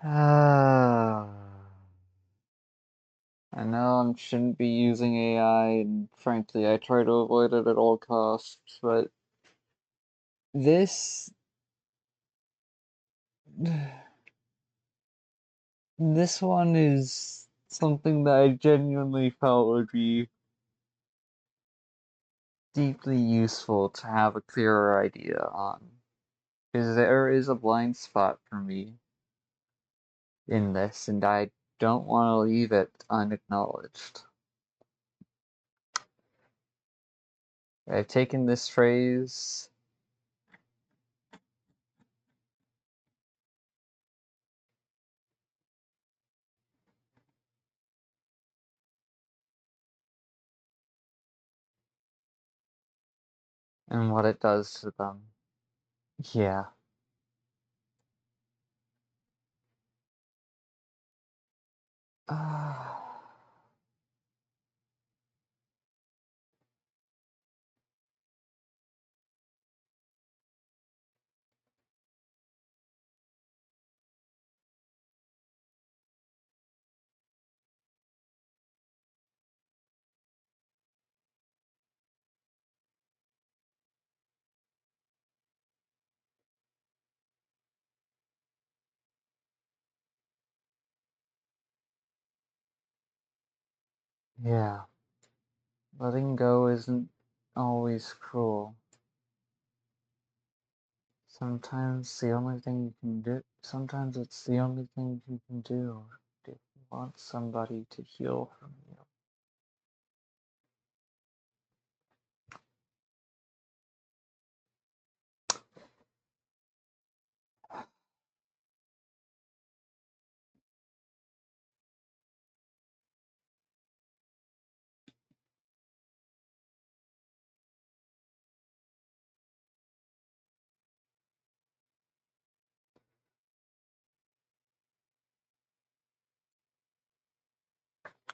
I know I shouldn't be using AI, and frankly, I try to avoid it at all costs, but this this one is something that I genuinely felt would be deeply useful to have a clearer idea on. Because there is a blind spot for me in this, and I don't want to leave it unacknowledged. I've taken this phrase and what it does to them. Yeah. Yeah. Letting go isn't always cruel. Sometimes it's the only thing you can do if you want somebody to heal from you.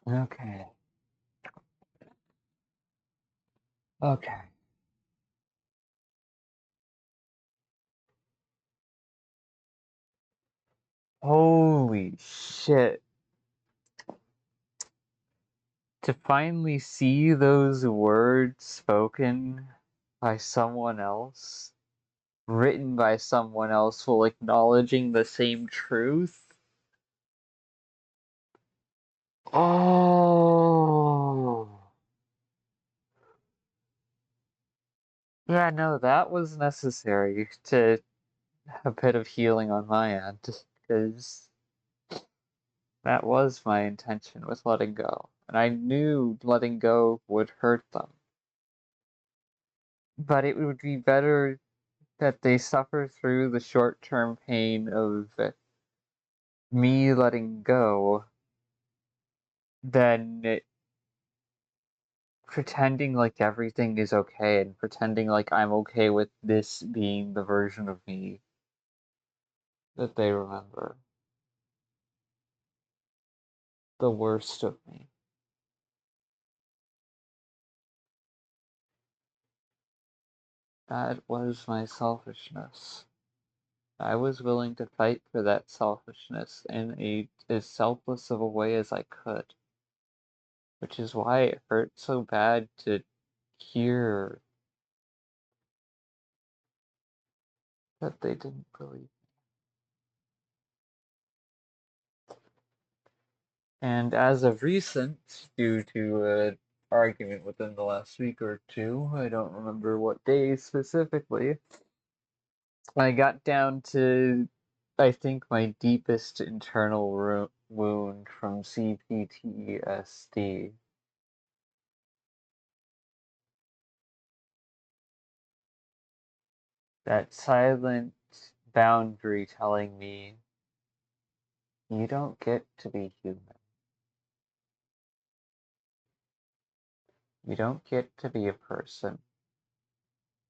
Okay. Okay. Holy shit. To finally see those words spoken by someone else, written by someone else while acknowledging the same truth. Oh. Yeah, no, that was necessary to a bit of healing on my end, because that was my intention with letting go. And I knew letting go would hurt them. But it would be better that they suffer through the short-term pain of me letting go than pretending like everything is okay and pretending like I'm okay with this being the version of me that they remember. The worst of me. That was my selfishness. I was willing to fight for that selfishness in as selfless of a way as I could. Which is why it hurt so bad to hear that they didn't believe. And as of recent, due to an argument within the last week or two, I don't remember what day specifically, I got down to, I think, my deepest internal wound from CPTSD. That silent boundary telling me, you don't get to be human. You don't get to be a person.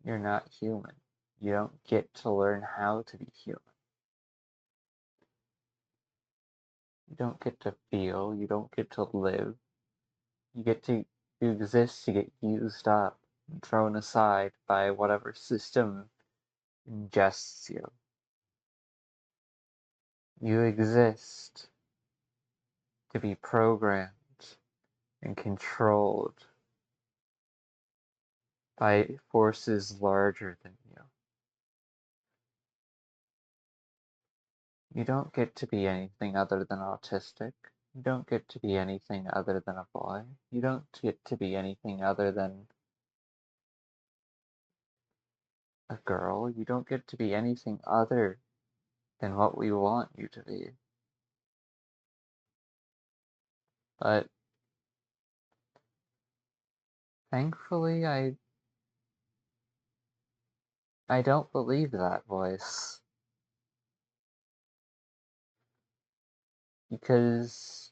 You're not human. You don't get to learn how to be human. You don't get to feel. You don't get to live. You get to exist to get used up and thrown aside by whatever system ingests you. You exist to be programmed and controlled by forces larger than you. You don't get to be anything other than autistic. You don't get to be anything other than a boy. You don't get to be anything other than a girl. You don't get to be anything other than what we want you to be. But thankfully, I don't believe that voice. Because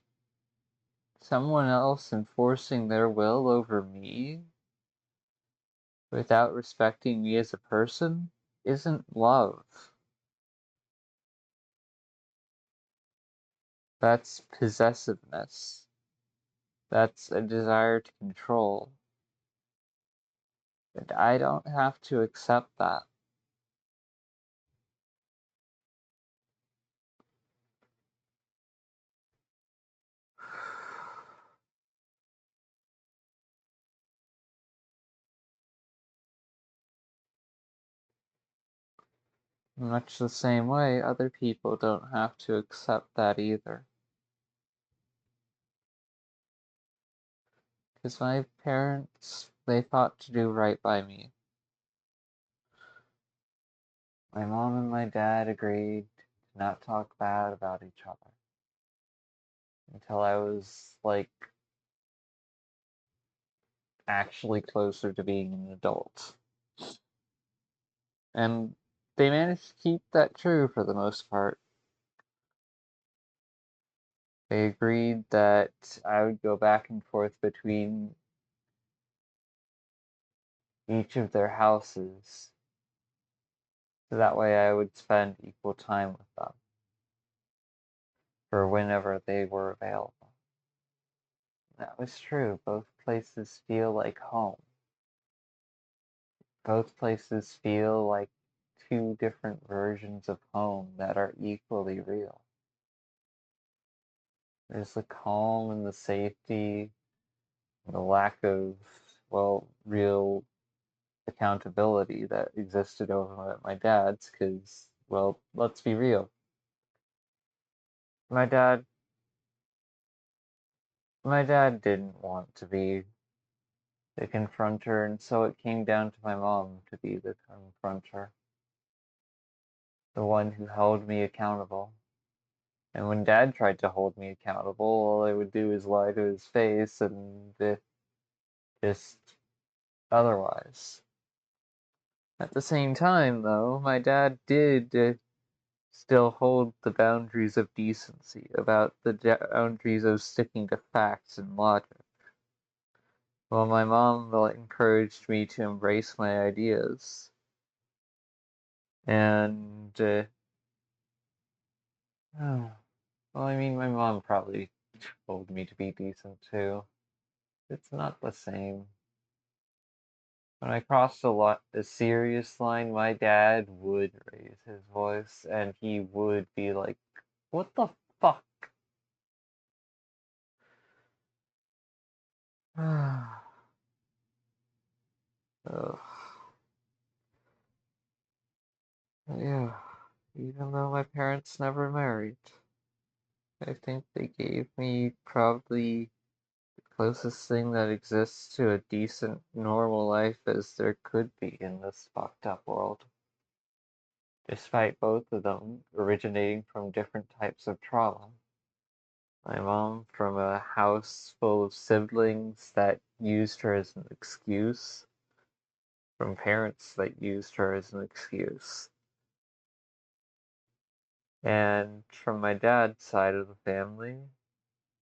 someone else enforcing their will over me without respecting me as a person isn't love. That's possessiveness. That's a desire to control. And I don't have to accept that. Much the same way, other people don't have to accept that either. Because my parents, they fought to do right by me. My mom and my dad agreed to not talk bad about each other until I was, like, actually closer to being an adult. And they managed to keep that true for the most part. They agreed that I would go back and forth between each of their houses, so that way I would spend equal time with them for whenever they were available. That was true. Both places feel like home. Both places feel like two different versions of home that are equally real. There's the calm and the safety, and the lack of, well, real accountability that existed over at my dad's, because, well, let's be real. My dad my dad didn't want to be the confronter, and so it came down to my mom to be the confronter, the one who held me accountable. And when dad tried to hold me accountable, all I would do is lie to his face and just otherwise. At the same time, though, my dad did still hold the boundaries of decency, about the boundaries of sticking to facts and logic. While my mom encouraged me to embrace my ideas. And, well, I mean, my mom probably told me to be decent too. It's not the same. When I crossed a serious line, my dad would raise his voice and he would be like, "What the fuck?" Ugh. Yeah, even though my parents never married, I think they gave me probably the closest thing that exists to a decent, normal life as there could be in this fucked up world. Despite both of them originating from different types of trauma. My mom from a house full of siblings that used her as an excuse, from parents that used her as an excuse. And from my dad's side of the family,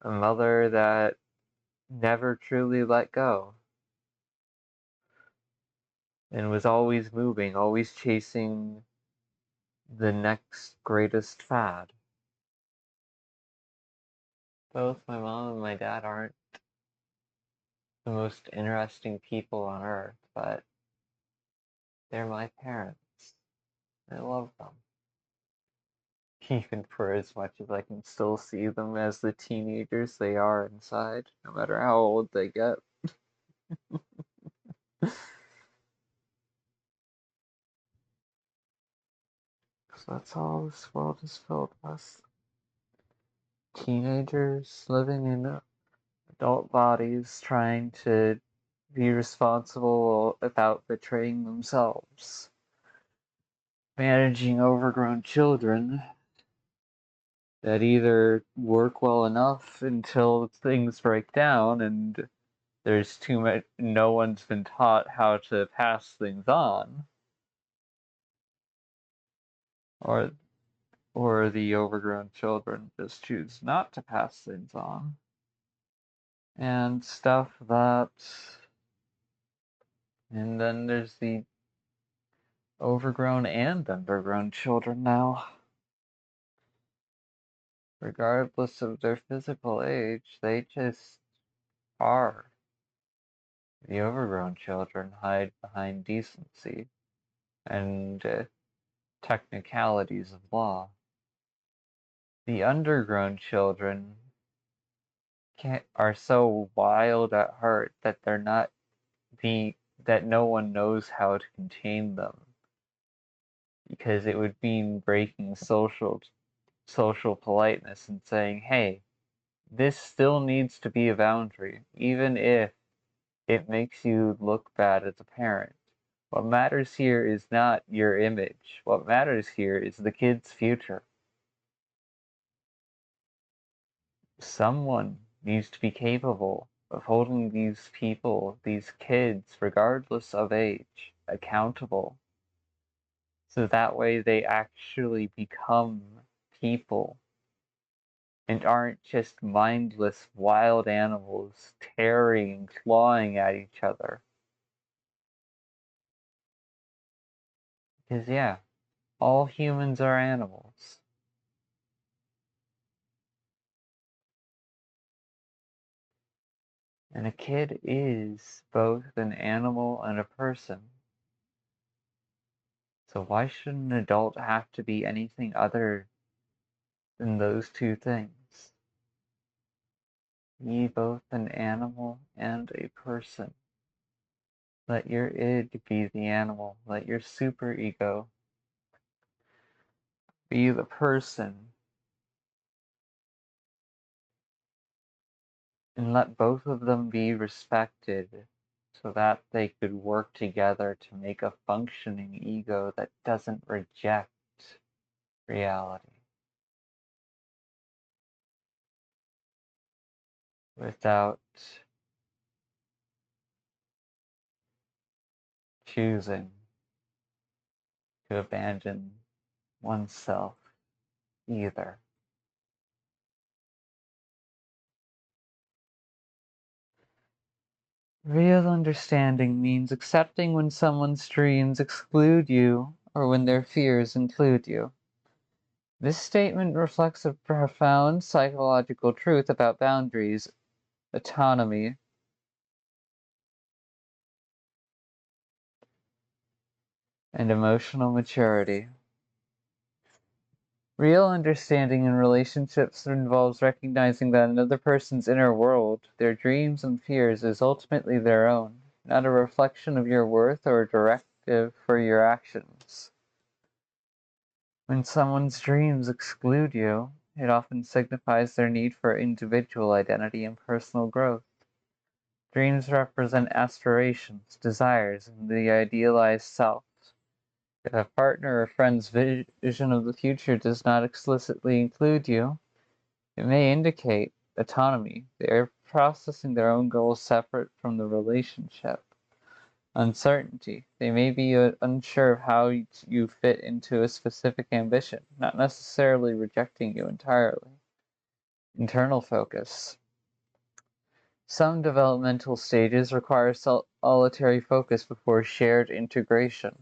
a mother that never truly let go and was always moving, always chasing the next greatest fad. Both my mom and my dad aren't the most interesting people on earth, but they're my parents. I love them. even for as much as I can still see them as the teenagers they are inside, no matter how old they get. So that's all this world is filled with. Teenagers living in adult bodies trying to be responsible without betraying themselves. Managing overgrown children that either work well enough until things break down and there's too much, no one's been taught how to pass things on, or the overgrown children just choose not to pass things on, and stuff that, and then there's the overgrown and undergrown children now. Regardless of their physical age, they just are. The overgrown children hide behind decency and technicalities of law. The undergrown children are so wild at heart that they're not that no one knows how to contain them, because it would mean breaking social politeness and saying, hey, this still needs to be a boundary, even if it makes you look bad as a parent. What matters here is not your image. What matters here is the kid's future. Someone needs to be capable of holding these people, these kids, regardless of age, accountable. So that way they actually become people and aren't just mindless wild animals tearing and clawing at each other. Because, yeah, all humans are animals. And a kid is both an animal and a person. So why should an adult have to be anything other than those two things? Be both an animal and a person. Let your id be the animal. Let your superego be the person. And let both of them be respected so that they could work together to make a functioning ego that doesn't reject reality without choosing to abandon oneself either. Real understanding means accepting when someone's dreams exclude you or when their fears include you. This statement reflects a profound psychological truth about boundaries, autonomy, and emotional maturity. Real understanding in relationships involves recognizing that another person's inner world, their dreams and fears, is ultimately their own, not a reflection of your worth or a directive for your actions. When someone's dreams exclude you, it often signifies their need for individual identity and personal growth. Dreams represent aspirations, desires, and the idealized self. If a partner or friend's vision of the future does not explicitly include you, it may indicate autonomy. They are processing their own goals separate from the relationship. Uncertainty. They may be unsure of how you fit into a specific ambition, not necessarily rejecting you entirely. Internal focus. Some developmental stages require solitary focus before shared integration.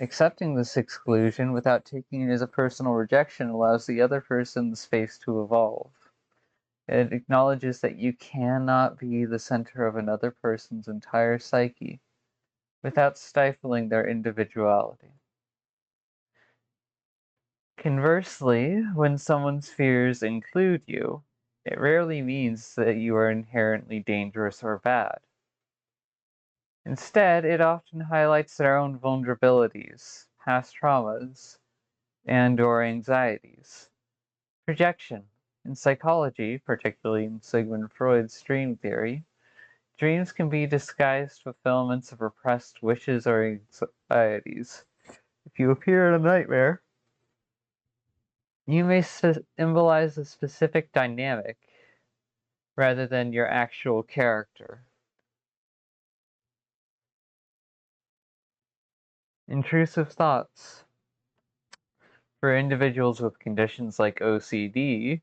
Accepting this exclusion without taking it as a personal rejection allows the other person the space to evolve. It acknowledges that you cannot be the center of another person's entire psyche without stifling their individuality. Conversely, when someone's fears include you, it rarely means that you are inherently dangerous or bad. Instead, it often highlights their own vulnerabilities, past traumas, and/or anxieties. Projection. In psychology, particularly in Sigmund Freud's dream theory, dreams can be disguised fulfillments of repressed wishes or anxieties. If you appear in a nightmare, you may symbolize a specific dynamic rather than your actual character. Intrusive thoughts. For individuals with conditions like OCD,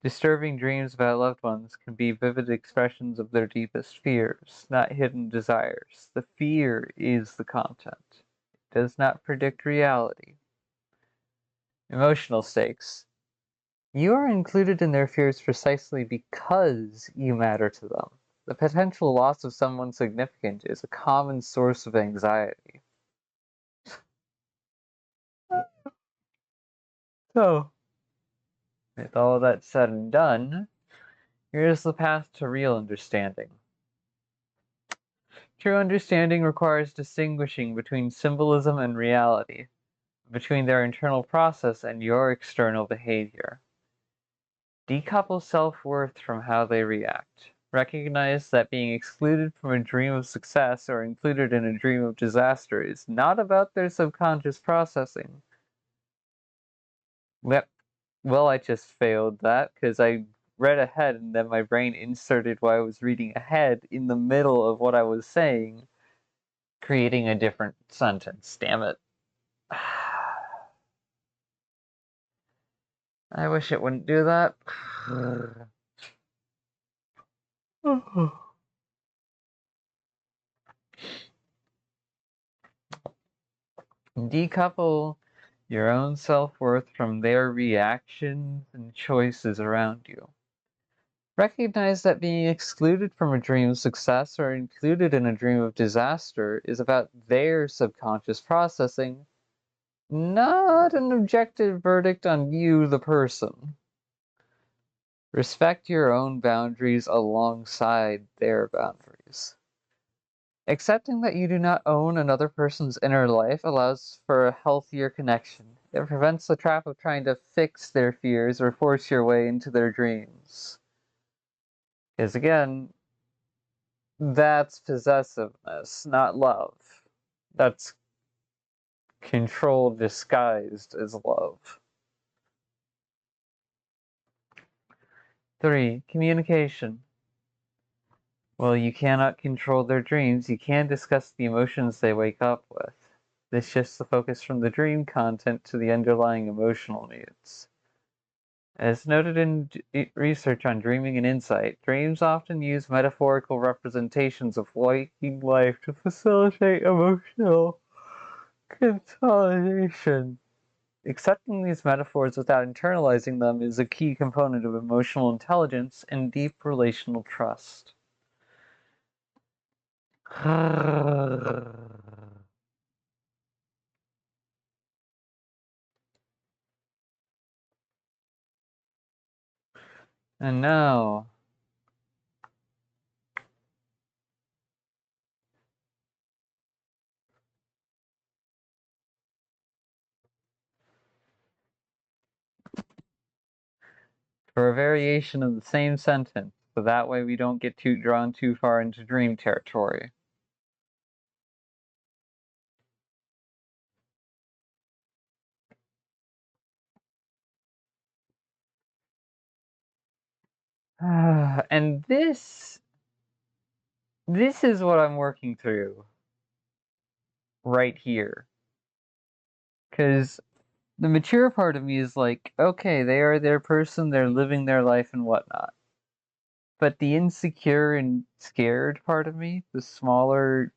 disturbing dreams about loved ones can be vivid expressions of their deepest fears, not hidden desires. The fear is the content. It does not predict reality. Emotional stakes. You are included in their fears precisely because you matter to them. The potential loss of someone significant is a common source of anxiety. So, with all that said and done, here's the path to real understanding. True understanding requires distinguishing between symbolism and reality, between their internal process and your external behavior. Decouple self-worth from how they react. Recognize that being excluded from a dream of success or included in a dream of disaster is not about their subconscious processing. Well, I just failed that because I read ahead and then my brain inserted what I was reading ahead in the middle of what I was saying, creating a different sentence. Damn it. I wish it wouldn't do that. Decouple your own self-worth from their reactions and choices around you. Recognize that being excluded from a dream of success or included in a dream of disaster is about their subconscious processing, not an objective verdict on you, the person. Respect your own boundaries alongside their boundaries. Accepting that you do not own another person's inner life allows for a healthier connection. It prevents the trap of trying to fix their fears or force your way into their dreams. Because again, that's possessiveness, not love. That's control disguised as love. 3. Communication. While you cannot control their dreams, you can discuss the emotions they wake up with. This shifts the focus from the dream content to the underlying emotional needs. As noted in research on dreaming and insight, dreams often use metaphorical representations of waking life to facilitate emotional consolidation. Accepting these metaphors without internalizing them is a key component of emotional intelligence and deep relational trust. And now, for a variation of the same sentence, so that way we don't get drawn too far into dream territory. And this is what I'm working through right here. Because the mature part of me is like, okay, they are their person, they're living their life and whatnot. But the insecure and scared part of me, the smaller,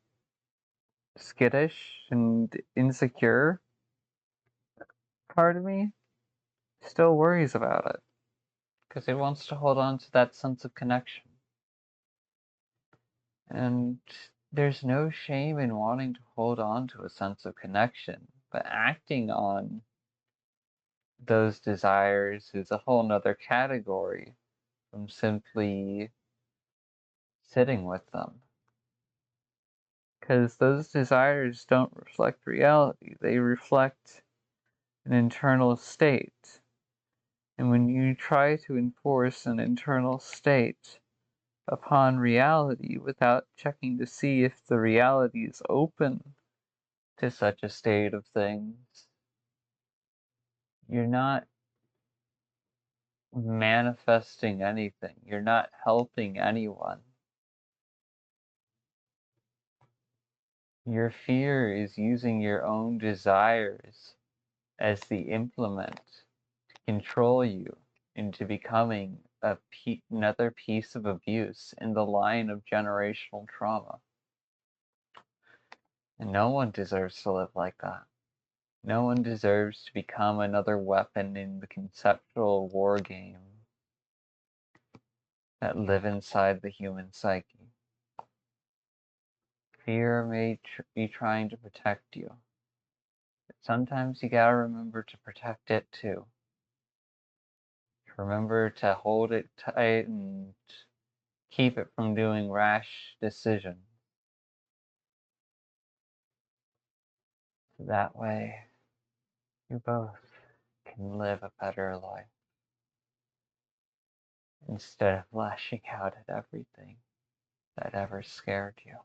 skittish and insecure part of me, still worries about it. Because it wants to hold on to that sense of connection. And there's no shame in wanting to hold on to a sense of connection, but acting on those desires is a whole nother category from simply sitting with them. Because those desires don't reflect reality, they reflect an internal state. And when you try to enforce an internal state upon reality without checking to see if the reality is open to such a state of things, you're not manifesting anything. You're not helping anyone. Your fear is using your own desires as the implement to control you into becoming another piece of abuse in the line of generational trauma. And no one deserves to live like that. No one deserves to become another weapon in the conceptual war game that live inside the human psyche. Fear may be trying to protect you, but sometimes you gotta remember to protect it too. Remember to hold it tight and keep it from doing rash decisions. That way, you both can live a better life instead of lashing out at everything that ever scared you.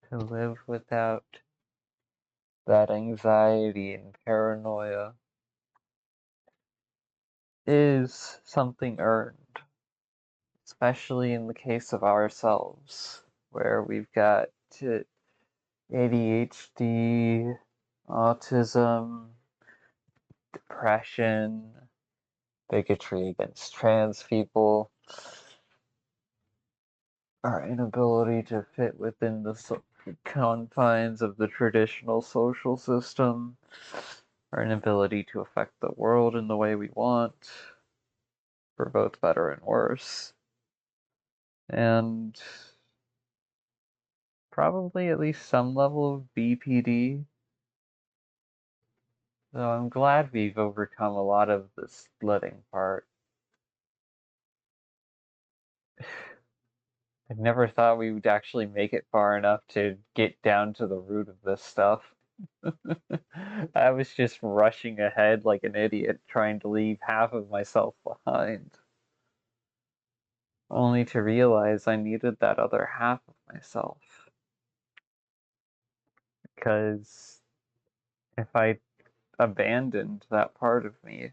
To live without that anxiety and paranoia is something earned, especially in the case of ourselves, where we've got ADHD, autism, depression, bigotry against trans people, our inability to fit within the confines of the traditional social system, our inability to affect the world in the way we want, for both better and worse, and probably at least some level of BPD. So I'm glad we've overcome a lot of the splitting part. I never thought we would actually make it far enough to get down to the root of this stuff. I was just rushing ahead like an idiot, trying to leave half of myself behind. Only to realize I needed that other half of myself. Because if I abandoned that part of me,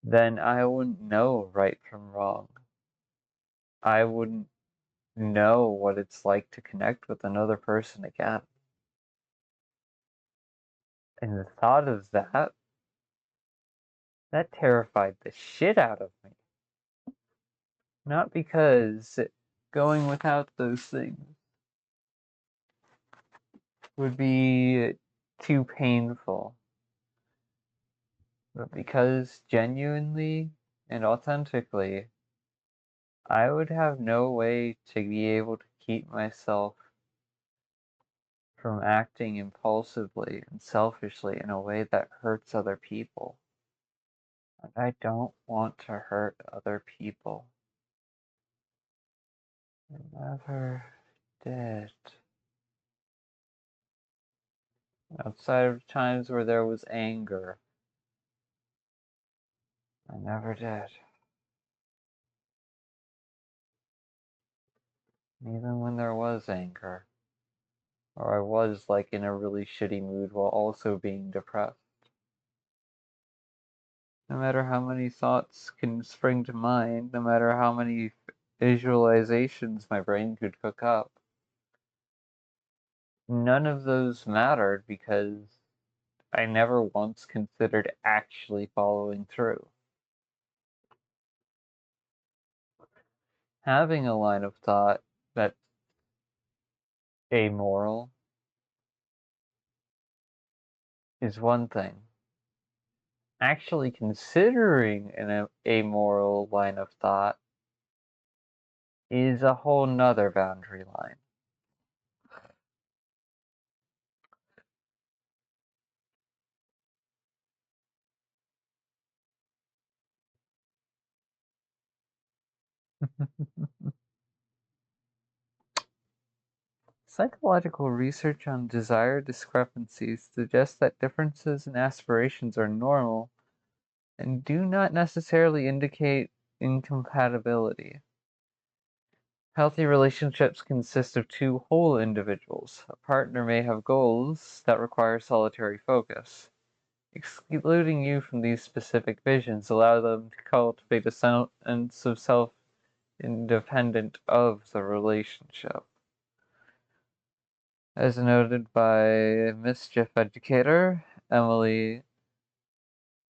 then I wouldn't know right from wrong. I wouldn't know what it's like to connect with another person again. And the thought of that terrified the shit out of me. Not because going without those things would be too painful, but because genuinely and authentically, I would have no way to be able to keep myself from acting impulsively and selfishly in a way that hurts other people. And I don't want to hurt other people. I never did. Outside of times where there was anger, I never did. Even when there was anger, or I was like in a really shitty mood while also being depressed. No matter how many thoughts can spring to mind, no matter how many visualizations my brain could cook up, none of those mattered because I never once considered actually following through. Having a line of thought that's amoral is one thing. Actually considering an amoral line of thought is a whole nother boundary line. Psychological research on desire discrepancies suggests that differences in aspirations are normal and do not necessarily indicate incompatibility. Healthy relationships consist of two whole individuals. A partner may have goals that require solitary focus. Excluding you from these specific visions allow them to cultivate a sense of self independent of the relationship. As noted by mischief educator Emily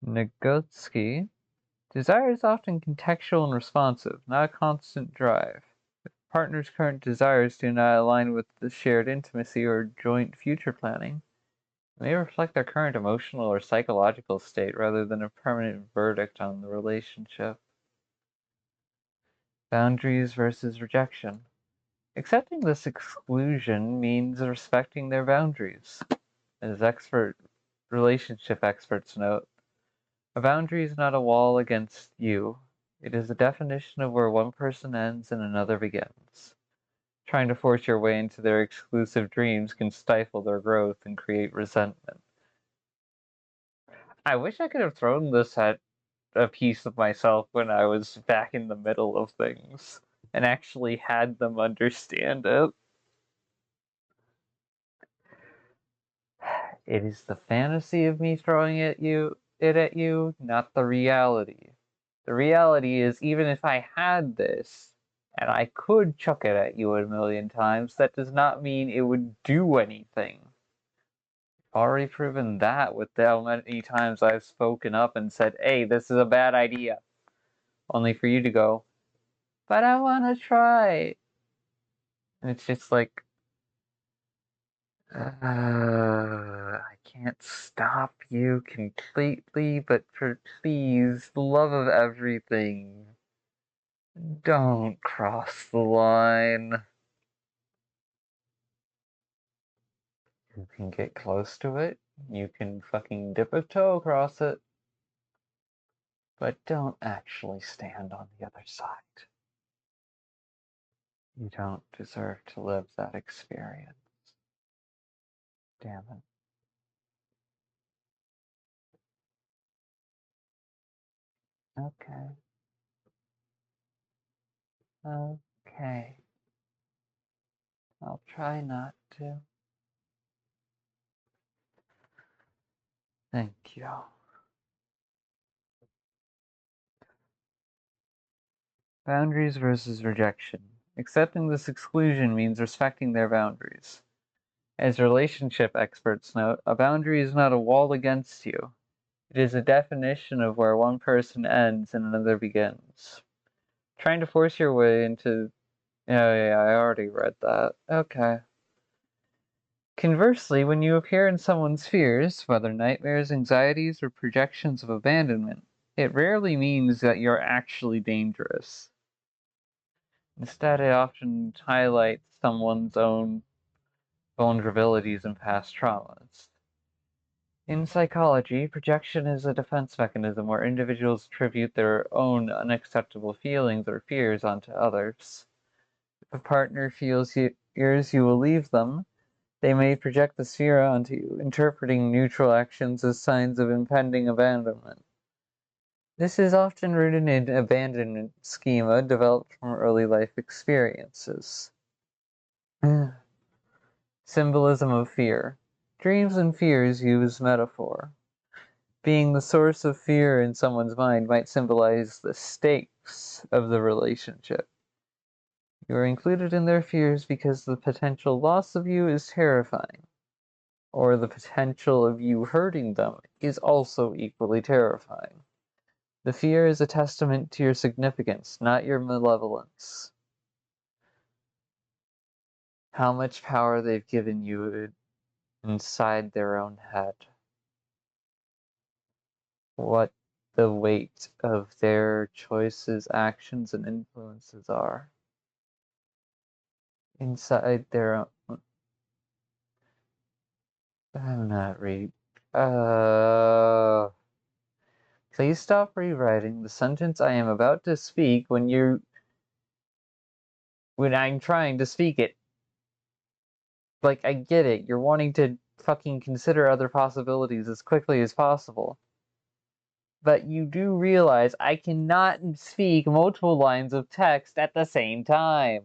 Nagotsky, desire is often contextual and responsive, not a constant drive. If a partner's current desires do not align with the shared intimacy or joint future planning, it may reflect their current emotional or psychological state rather than a permanent verdict on the relationship. Boundaries versus rejection. Accepting this exclusion means respecting their boundaries. As relationship experts note, a boundary is not a wall against you. It is a definition of where one person ends and another begins. Trying to force your way into their exclusive dreams can stifle their growth and create resentment. I wish I could have thrown this at a piece of myself when I was back in the middle of things and actually had them understand it. It is the fantasy of me throwing it at you, not the reality. The reality is, even if I had this, and I could chuck it at you a million times, that does not mean it would do anything. I've already proven that with how many times I've spoken up and said, hey, this is a bad idea. Only for you to go, but I want to try. And it's just like, I can't stop you completely, but for please, the love of everything, don't cross the line. You can get close to it, you can fucking dip a toe across it, but don't actually stand on the other side. You don't deserve to live that experience. Damn it. Okay. Okay. I'll try not to. Thank you. Boundaries versus rejection. Accepting this exclusion means respecting their boundaries. As relationship experts note, a boundary is not a wall against you. It is a definition of where one person ends and another begins. Trying to force your way into. Oh, yeah, I already read that. Okay. Conversely, when you appear in someone's fears, whether nightmares, anxieties, or projections of abandonment, it rarely means that you're actually dangerous. Instead, it often highlights someone's own vulnerabilities and past traumas. In psychology, projection is a defense mechanism where individuals attribute their own unacceptable feelings or fears onto others. If a partner fears you will leave them, they may project this fear onto you, interpreting neutral actions as signs of impending abandonment. This is often rooted in abandonment schema developed from early life experiences. Symbolism of fear. Dreams and fears use metaphor. Being the source of fear in someone's mind might symbolize the stakes of the relationship. You are included in their fears because the potential loss of you is terrifying, or the potential of you hurting them is also equally terrifying. The fear is a testament to your significance, not your malevolence. How much power they've given you inside their own head. What the weight of their choices, actions, and influences are inside their own. I'm not reading. Please stop rewriting the sentence I am about to speak when you when I'm trying to speak it. Like, I get it. You're wanting to fucking consider other possibilities as quickly as possible. But you do realize I cannot speak multiple lines of text at the same time.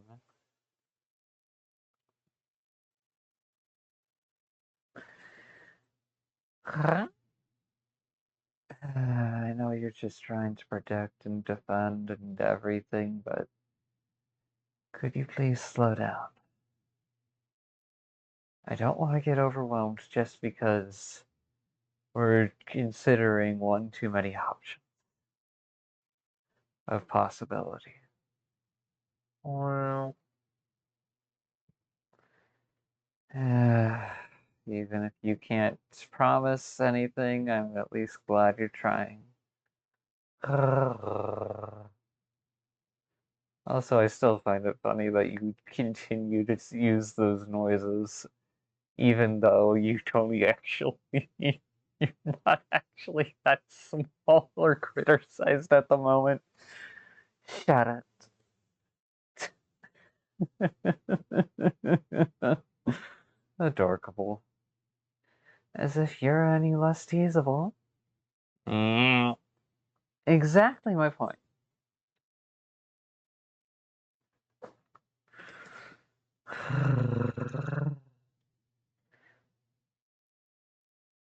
Huh? I know you're just trying to protect and defend and everything, but could you please slow down? I don't want to get overwhelmed just because we're considering one too many options of possibility. Well, even if you can't promise anything, I'm at least glad you're trying. Also, I still find it funny that you continue to use those noises, even though you told me actually you're not actually that small or criticized at the moment. Shut it. Adorable. As if you're any less teasable. Exactly my point.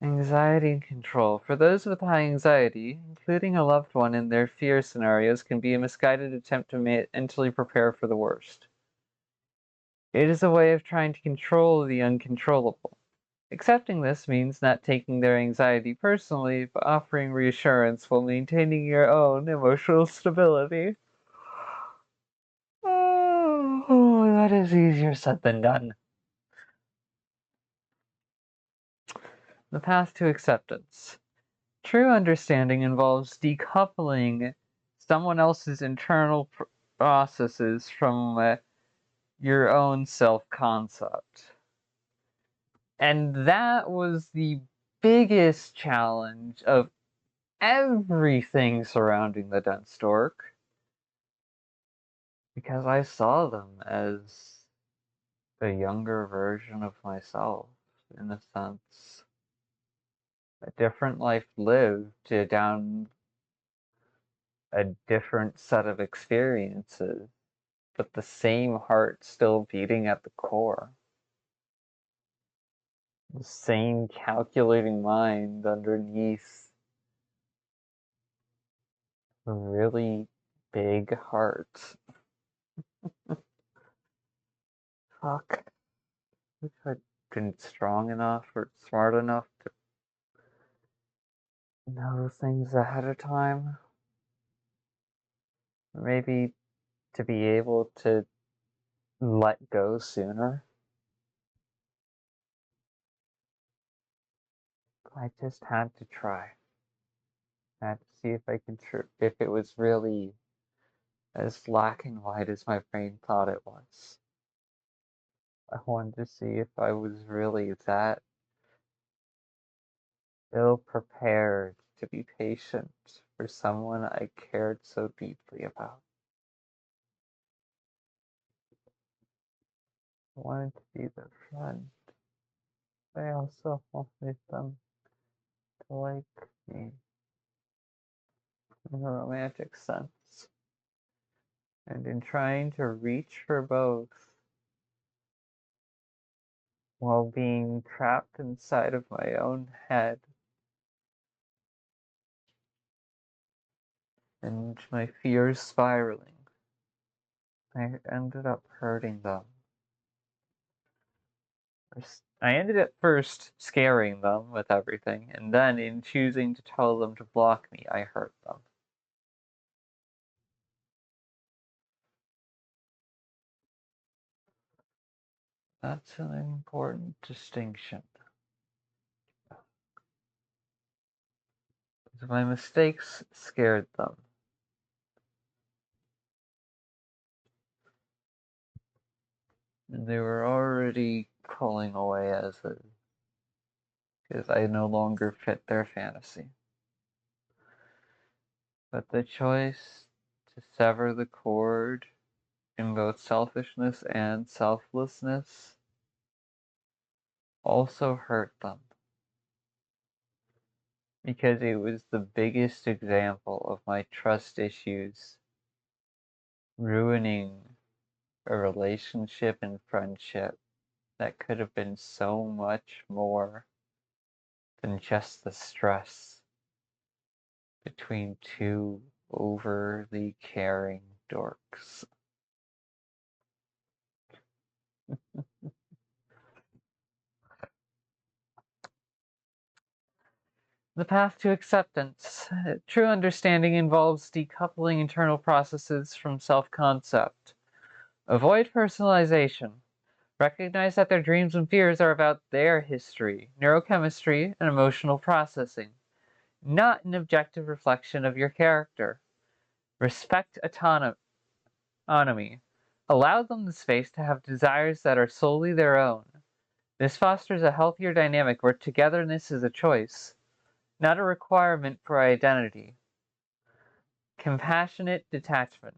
Anxiety and control. For those with high anxiety, including a loved one in their fear scenarios can be a misguided attempt to mentally prepare for the worst. It is a way of trying to control the uncontrollable. Accepting this means not taking their anxiety personally, but offering reassurance while maintaining your own emotional stability. Oh, that is easier said than done. The path to acceptance. True understanding involves decoupling someone else's internal processes from your own self-concept. And that was the biggest challenge of everything surrounding the Dense Stork, because I saw them as a younger version of myself, in a sense. A different life lived down a different set of experiences, but the same heart still beating at the core. The same calculating mind underneath a really big heart. Fuck. Wish I'd been strong enough or smart enough to know things ahead of time. Maybe to be able to let go sooner. I just had to try. I had to see if I could, if it was really as black and white as my brain thought it was. I wanted to see if I was really that ill prepared to be patient for someone I cared so deeply about. I wanted to be their friend. I also wanted them to like me in a romantic sense. And in trying to reach for both while being trapped inside of my own head and my fears spiraling, I ended up hurting them. I ended up first scaring them with everything, and then in choosing to tell them to block me, I hurt them. That's an important distinction. Because my mistakes scared them. And they were already pulling away as is, because I no longer fit their fantasy. But the choice to sever the cord in both selfishness and selflessness also hurt them, because it was the biggest example of my trust issues ruining a relationship and friendship that could have been so much more than just the stress between two overly caring dorks. The path to acceptance. True understanding involves decoupling internal processes from self-concept. Avoid personalization. Recognize that their dreams and fears are about their history, neurochemistry, and emotional processing, not an objective reflection of your character. Respect autonomy. Allow them the space to have desires that are solely their own. This fosters a healthier dynamic where togetherness is a choice, not a requirement for identity. Compassionate detachment.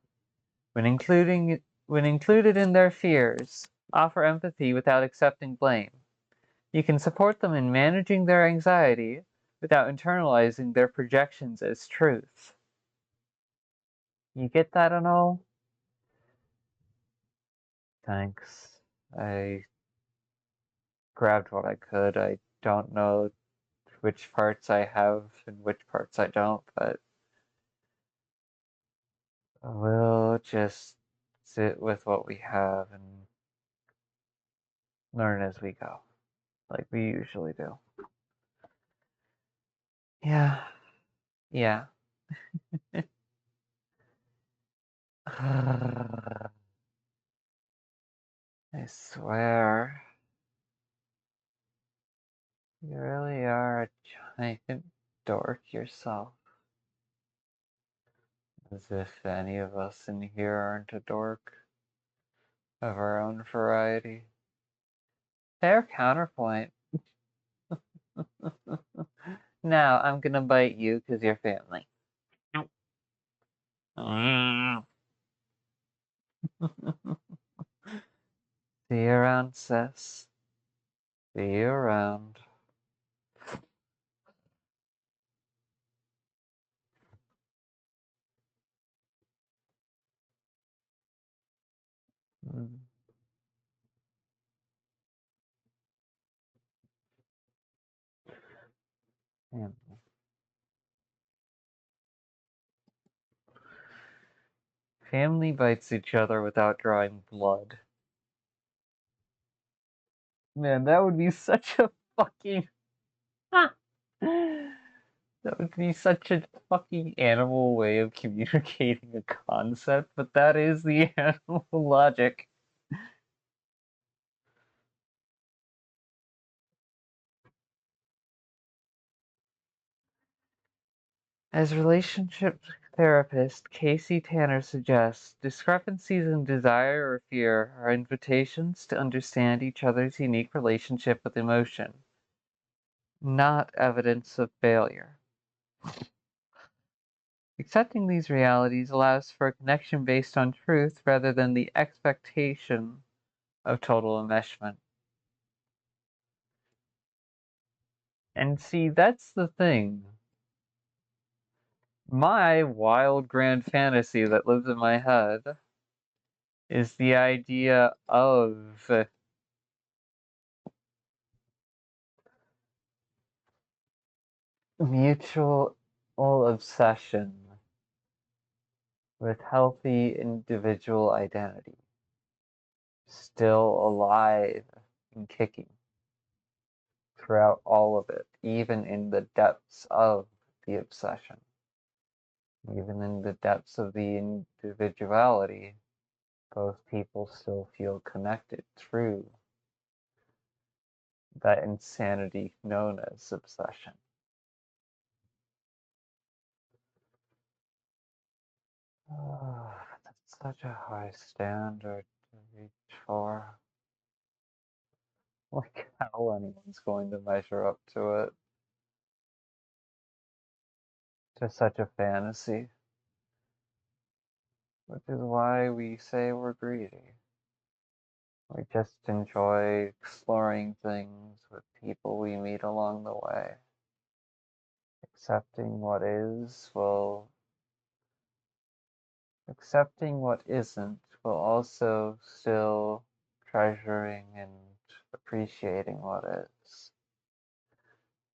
When included in their fears, offer empathy without accepting blame. You can support them in managing their anxiety without internalizing their projections as truth. You get that and all? Thanks. I grabbed what I could. I don't know which parts I have and which parts I don't, but we'll just sit with what we have and learn as we go, like we usually do. Yeah. Yeah. I swear, you really are a giant dork yourself. As if any of us in here aren't a dork of our own variety. Fair counterpoint. Now I'm gonna bite you because you're family. See you around, sis. See you around. Mm. Family. Family bites each other without drawing blood. Man, that would be such a fucking. That would be such a fucking animal way of communicating a concept, but that is the animal logic. As relationship therapist Casey Tanner suggests, discrepancies in desire or fear are invitations to understand each other's unique relationship with emotion, not evidence of failure. Accepting these realities allows for a connection based on truth rather than the expectation of total enmeshment. And see, that's the thing. My wild grand fantasy that lives in my head is the idea of mutual obsession with healthy individual identity, still alive and kicking throughout all of it, even in the depths of the obsession, even in the depths of the individuality. Both people still feel connected through that insanity known as obsession. Oh, that's such a high standard to reach for. Like how anyone's going to measure up to it. To such a fantasy. which is why we say we're greedy. We just enjoy exploring things with people we meet along the way. Accepting what is will accepting what isn't, while also still treasuring and appreciating what is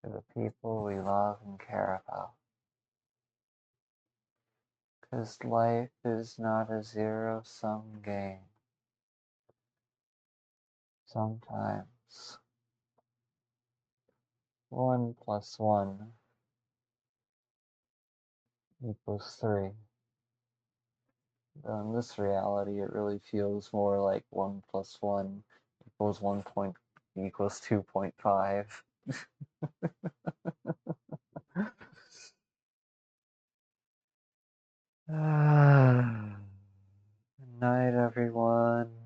for the people we love and care about. Because life is not a zero-sum game. Sometimes 1 plus 1 equals 3. But in this reality, it really feels more like 1 plus 1 equals 2.5. Good night, everyone.